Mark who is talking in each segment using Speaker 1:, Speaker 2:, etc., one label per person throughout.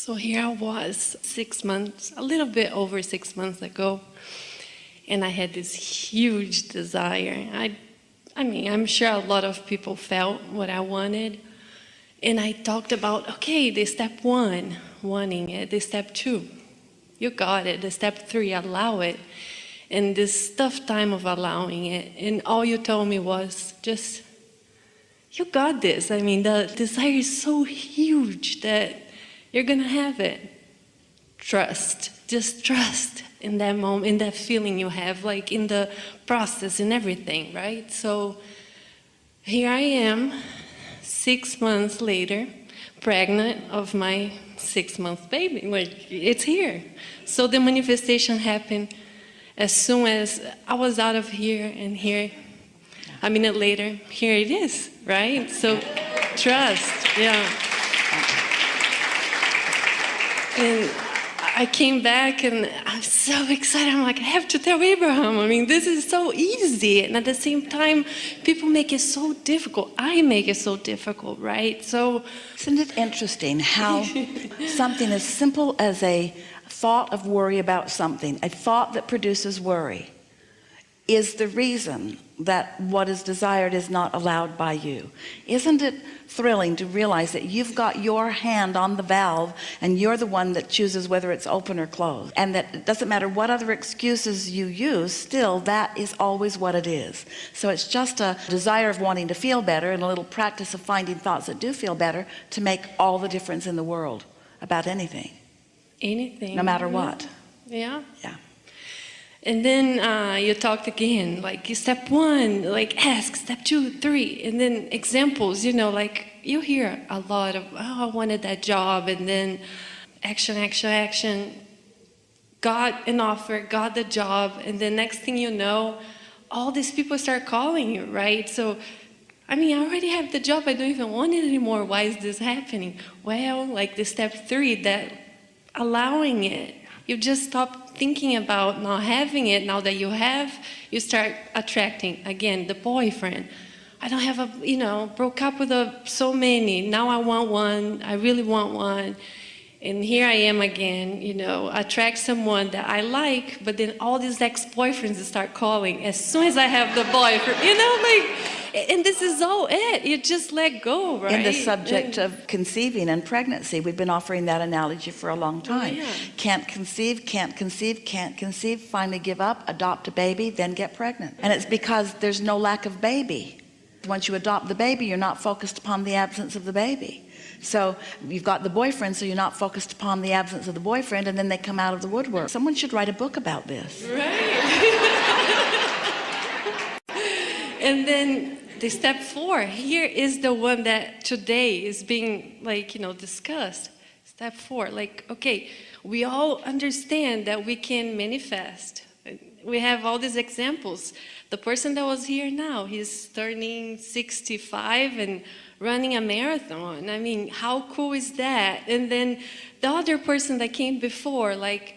Speaker 1: So here I was 6 months, a little bit over 6 months ago, and I had this huge desire. I mean, I'm sure a lot of people felt what I wanted. And I talked about, okay, the step 1, wanting it. The step 2, you got it. The step 3, allow it. And this tough time of allowing it. And all you told me was just, you got this. I mean, the desire is so huge that you're going to have it. Trust. Just trust in that moment, in that feeling you have, like in the process and everything, right? So here I am, 6 months later, pregnant of my 6-month baby. Like, it's here. So the manifestation happened as soon as I was out of here, and here, a minute later, here it is, right? So trust, yeah. And I came back and I'm so excited. I'm like, I have to tell Abraham. I mean, this is so easy. And at the same time, people make it so difficult. I make it so difficult, right? So,
Speaker 2: isn't it interesting how something as simple as a thought of worry about something, a thought that produces worry, is the reason that what is desired is not allowed by you? Isn't it thrilling to realize that you've got your hand on the valve and you're the one that chooses whether it's open or closed, and that it doesn't matter what other excuses you use, still that is always what it is. So it's just a desire of wanting to feel better and a little practice of finding thoughts that do feel better to make all the difference in the world about anything, no matter what.
Speaker 1: Yeah.
Speaker 2: Yeah.
Speaker 1: And then you talked again, like step 1, like ask, step 2, 3, and then examples, you know, like you hear a lot of, oh, I wanted that job, and then action, action, action, got an offer, got the job, and then next thing you know, all these people start calling you, right? So, I mean, I already have the job, I don't even want it anymore, why is this happening? Well, like the step 3, that allowing it. You just stop thinking about not having it. Now that you have, you start attracting, again, the boyfriend. I don't have a, you know, broke up with so many. Now I want one. I really want one. And here I am again, you know, attract someone that I like, but then all these ex-boyfriends start calling as soon as I have the boyfriend, you know, like, and this is all it. You just let go, right?
Speaker 2: In the subject of conceiving and pregnancy, we've been offering that analogy for a long time.
Speaker 1: Oh, yeah.
Speaker 2: Can't conceive, finally give up, adopt a baby, then get pregnant. And it's because there's no lack of baby. Once you adopt the baby, you're not focused upon the absence of the baby. So you've got the boyfriend, so you're not focused upon the absence of the boyfriend, and then they come out of the woodwork. Someone should write a book about this.
Speaker 1: Right. And then the step 4, here is the one that today is being, like, you know, discussed. Step 4, like, okay, we all understand that we can manifest. We have all these examples. The person that was here now, he's turning 65 and running a marathon. I mean, how cool is that? And then the other person that came before, like,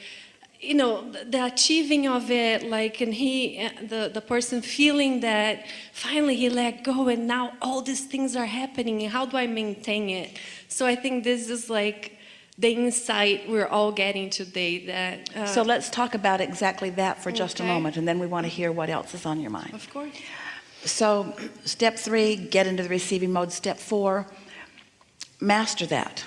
Speaker 1: you know, the achieving of it, like, and the person feeling that finally he let go and now all these things are happening, and how do I maintain it? So I think this is like the insight we're all getting today. That
Speaker 2: so let's talk about exactly that for just a moment, and then we want to hear what else is on your mind.
Speaker 1: Of course.
Speaker 2: So step 3, get into the receiving mode. Step 4, master that,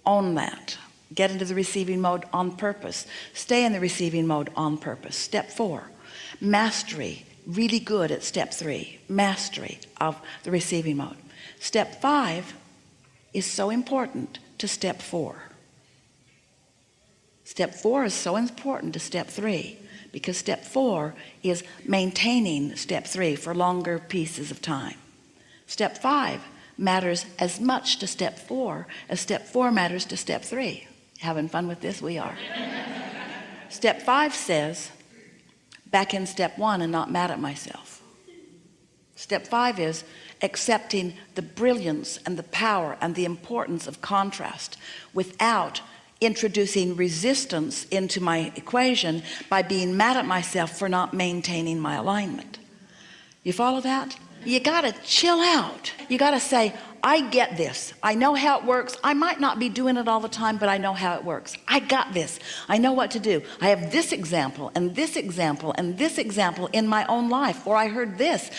Speaker 2: own that, get into the receiving mode on purpose, stay in the receiving mode on purpose. Step 4, mastery, really good at step 3, mastery of the receiving mode. Step 5 is so important to step 4. Step 4 is so important to step 3, because step 4 is maintaining step 3 for longer pieces of time. Step 5 matters as much to step 4 as step 4 matters to step 3. Having fun with this? We are. Step 5 says, back in step 1 and not mad at myself. Step 5 is accepting the brilliance and the power and the importance of contrast without introducing resistance into my equation by being mad at myself for not maintaining my alignment. You follow that? You got to chill out. You got to say, I get this. I know how it works. I might not be doing it all the time, but I know how it works. I got this. I know what to do. I have this example and this example and this example in my own life. Or I heard this.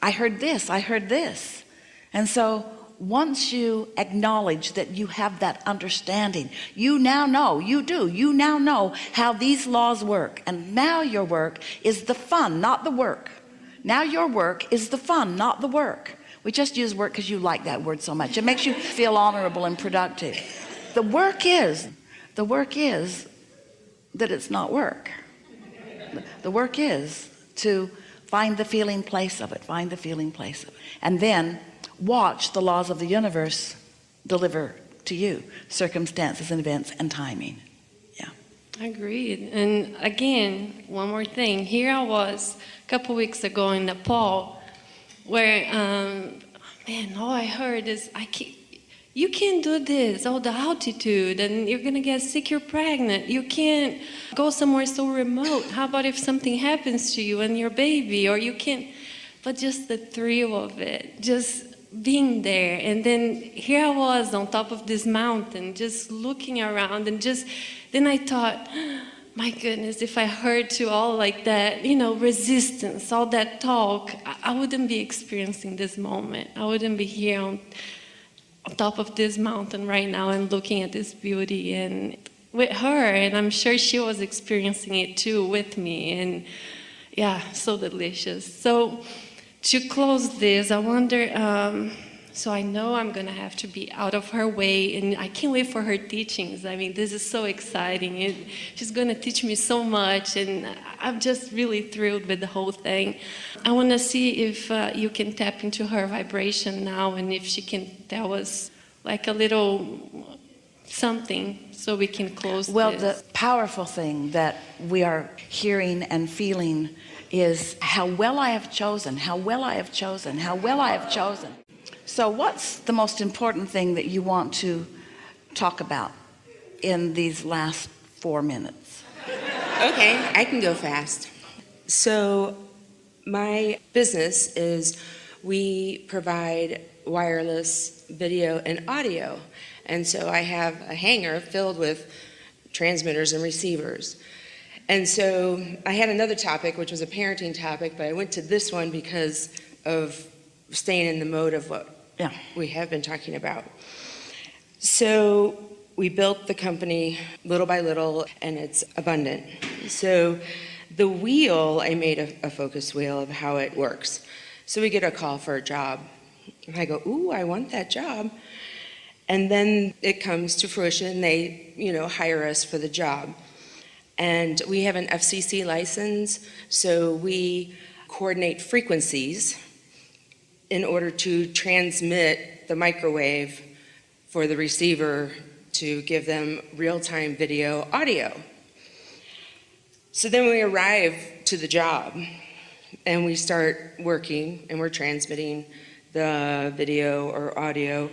Speaker 2: I heard this. I heard this. And so once you acknowledge that you have that understanding, you now know, you now know how these laws work. And now your work is the fun, not the work. Now your work is the fun, not the work. We just use work because you like that word so much. It makes you feel honorable and productive. The work is that it's not work. The work is to find the feeling place of it, find the feeling place of it. And then watch the laws of the universe deliver to you circumstances and events and timing. Yeah.
Speaker 1: Agreed. And again, one more thing. Here I was a couple weeks ago in Nepal, where, man, all I heard is, you can't do this, the altitude, and you're gonna get sick, you're pregnant, you can't go somewhere so remote. How about if something happens to you and your baby, or you can't, but just the thrill of it, just being there. And then here I was on top of this mountain, just looking around, and then I thought, my goodness, if I heard to all like that, resistance, all that talk, I wouldn't be experiencing this moment. I wouldn't be here on top of this mountain right now and looking at this beauty and with her. And I'm sure she was experiencing it too with me. And yeah, so delicious. So to close this, I wonder, so I know I'm going to have to be out of her way, and I can't wait for her teachings. I mean, this is so exciting. She's going to teach me so much, and I'm just really thrilled with the whole thing. I want to see if you can tap into her vibration now, and if she can tell us like a little something so we can close
Speaker 2: Well,
Speaker 1: this.
Speaker 2: the powerful thing that we are hearing and feeling is how well I have chosen, how well I have chosen, how well I have chosen. So what's the most important thing that you want to talk about in these last 4 minutes?
Speaker 3: Okay, I can go fast. So my business is we provide wireless video and audio. And so I have a hangar filled with transmitters and receivers. And so I had another topic, which was a parenting topic, but I went to this one because of staying in the mode of what we have been talking about. So we built the company little by little, and it's abundant. So the wheel, I made a focus wheel of how it works. So we get a call for a job. And I go, ooh, I want that job. And then it comes to fruition. They, hire us for the job. And we have an FCC license, so we coordinate frequencies in order to transmit the microwave for the receiver to give them real-time video audio. So then we arrive to the job and we start working, and we're transmitting the video or audio,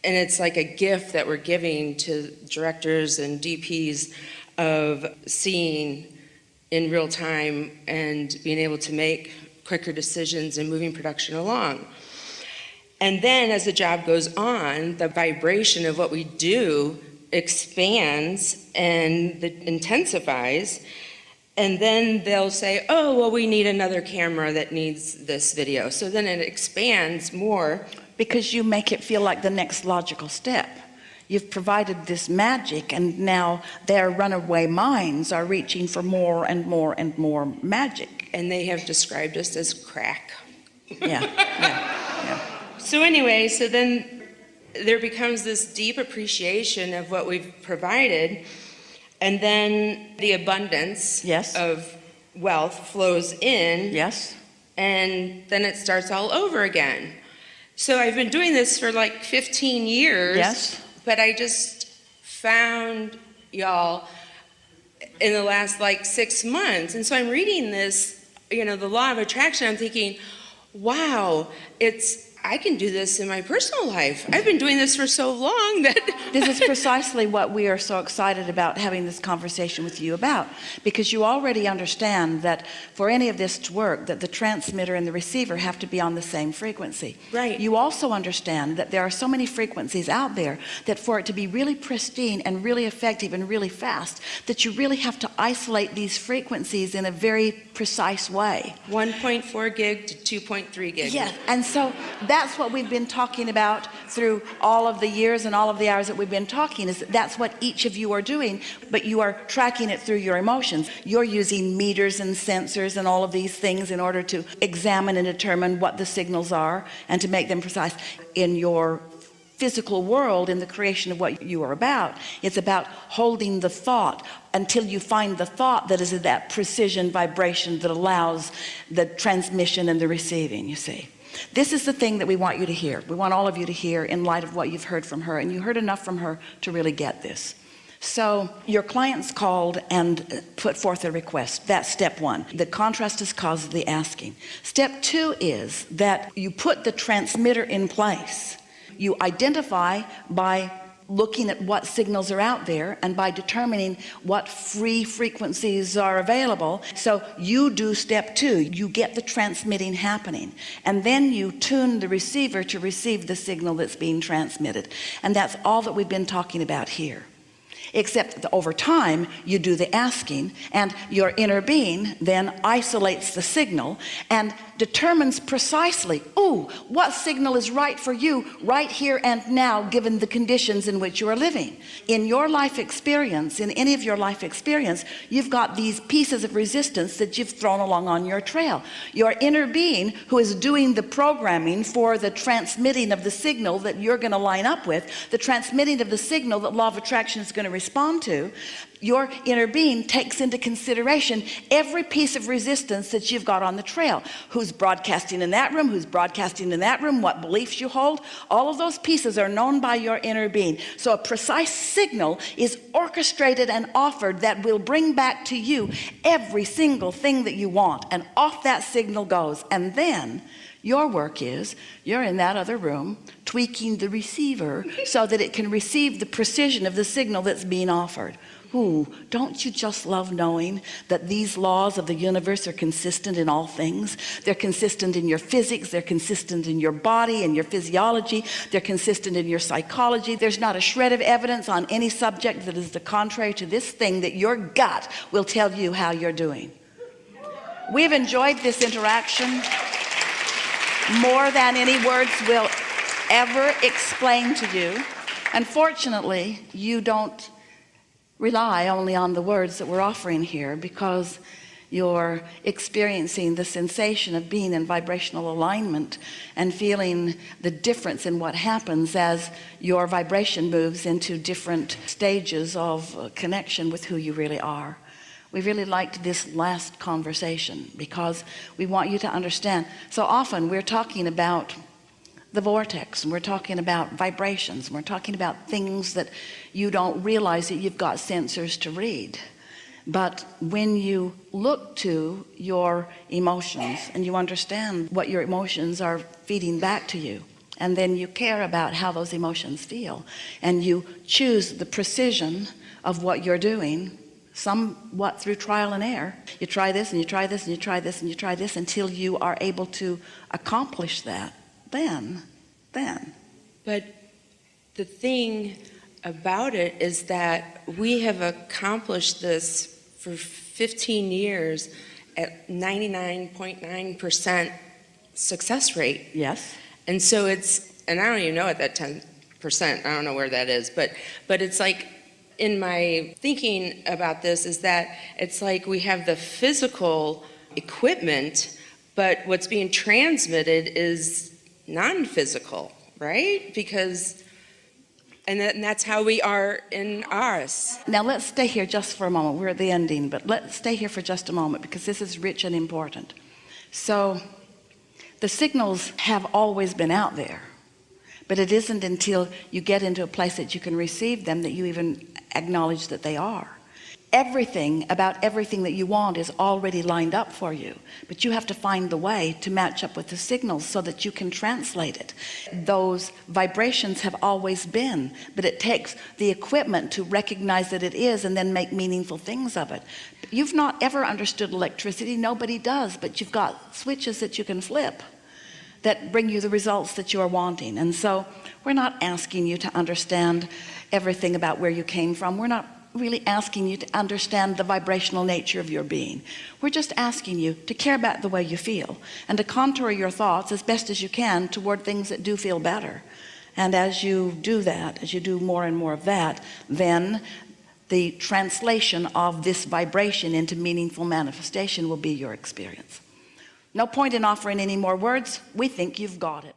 Speaker 3: and it's like a gift that we're giving to directors and DPs of seeing in real time and being able to make quicker decisions and moving production along. And then as the job goes on, the vibration of what we do expands and intensifies. And then they'll say, oh, well, we need another camera that needs this video. So then it expands more.
Speaker 2: Because you make it feel like the next logical step. You've provided this magic, and now their runaway minds are reaching for more and more and more magic.
Speaker 3: And they have described us as crack.
Speaker 2: Yeah.
Speaker 3: So anyway, so then there becomes this deep appreciation of what we've provided, and then the abundance of wealth flows in.
Speaker 2: Yes.
Speaker 3: And then it starts all over again. So I've been doing this for like 15 years.
Speaker 2: Yes.
Speaker 3: But I just found y'all in the last like 6 months. And so I'm reading this, the law of attraction. I'm thinking, wow, I can do this in my personal life. I've been doing this for so long that
Speaker 2: This is precisely what we are so excited about having this conversation with you about, because you already understand that for any of this to work, that the transmitter and the receiver have to be on the same frequency.
Speaker 3: Right.
Speaker 2: You also understand that there are so many frequencies out there that for it to be really pristine and really effective and really fast, that you really have to isolate these frequencies in a very precise way.
Speaker 3: 1.4 gig to 2.3 gig.
Speaker 2: Yeah, and so that's what we've been talking about through all of the years and all of the hours that we've been talking, is that that's what each of you are doing, but you are tracking it through your emotions. You're using meters and sensors and all of these things in order to examine and determine what the signals are and to make them precise. In your physical world, in the creation of what you are about, it's about holding the thought until you find the thought that is at that precision vibration that allows the transmission and the receiving, you see. This is the thing that we want you to hear. We want all of you to hear in light of what you've heard from her, and you heard enough from her to really get this. So your clients called and put forth a request. That's step one. The contrast is cause of the asking. Step two is that you put the transmitter in place. You identify by looking at what signals are out there and by determining what free frequencies are available. So you do step two. You get the transmitting happening, and then you tune the receiver to receive the signal that's being transmitted. And that's all that we've been talking about here. Except that over time you do the asking, and your inner being then isolates the signal and determines precisely, what signal is right for you right here and now, given the conditions in which you are living. In your life experience, in any of your life experience, you've got these pieces of resistance that you've thrown along on your trail. Your inner being, who is doing the programming for the transmitting of the signal that you're going to line up with, the transmitting of the signal that law of attraction is going to respond to, your inner being takes into consideration every piece of resistance that you've got on the trail. Who's broadcasting in that room, who's broadcasting in that room, what beliefs you hold, all of those pieces are known by your inner being. So a precise signal is orchestrated and offered that will bring back to you every single thing that you want, and off that signal goes. And then your work is, you're in that other room tweaking the receiver so that it can receive the precision of the signal that's being offered. Don't you just love knowing that these laws of the universe are consistent in all things? They're consistent in your physics, they're consistent in your body and your physiology, they're consistent in your psychology. There's not a shred of evidence on any subject that is the contrary to this thing that your gut will tell you how you're doing. We've enjoyed this interaction more than any words will ever explain to you. Unfortunately, you don't rely only on the words that we're offering here, because you're experiencing the sensation of being in vibrational alignment and feeling the difference in what happens as your vibration moves into different stages of connection with who you really are. We really liked this last conversation because we want you to understand. So often we're talking about the vortex, and we're talking about vibrations, and we're talking about things that you don't realize that you've got sensors to read. But when you look to your emotions and you understand what your emotions are feeding back to you, and then you care about how those emotions feel, and you choose the precision of what you're doing, somewhat through trial and error. You try this and you try this and you try this and you try this until you are able to accomplish that. Then.
Speaker 3: But the thing about it is that we have accomplished this for 15 years at 99.9% success rate.
Speaker 2: Yes.
Speaker 3: And so and I don't even know at that 10%, I don't know where that is, but it's like, in my thinking about this, is that it's like we have the physical equipment, but what's being transmitted is non-physical, right? And that's how we are in ours.
Speaker 2: Now let's stay here just for a moment. We're at the ending, but let's stay here for just a moment because this is rich and important. So the signals have always been out there, but it isn't until you get into a place that you can receive them that you even acknowledge that they are. everything about everything that you want is already lined up for you, but you have to find the way to match up with the signals so that you can translate it. Those vibrations have always been, but it takes the equipment to recognize that it is and then make meaningful things of it. You've not ever understood electricity, nobody does, but you've got switches that you can flip that bring you the results that you are wanting. And so we're not asking you to understand everything about where you came from. We're not really asking you to understand the vibrational nature of your being. We're just asking you to care about the way you feel and to contour your thoughts as best as you can toward things that do feel better. And as you do that, as you do more and more of that, then the translation of this vibration into meaningful manifestation will be your experience. No point in offering any more words. We think you've got it.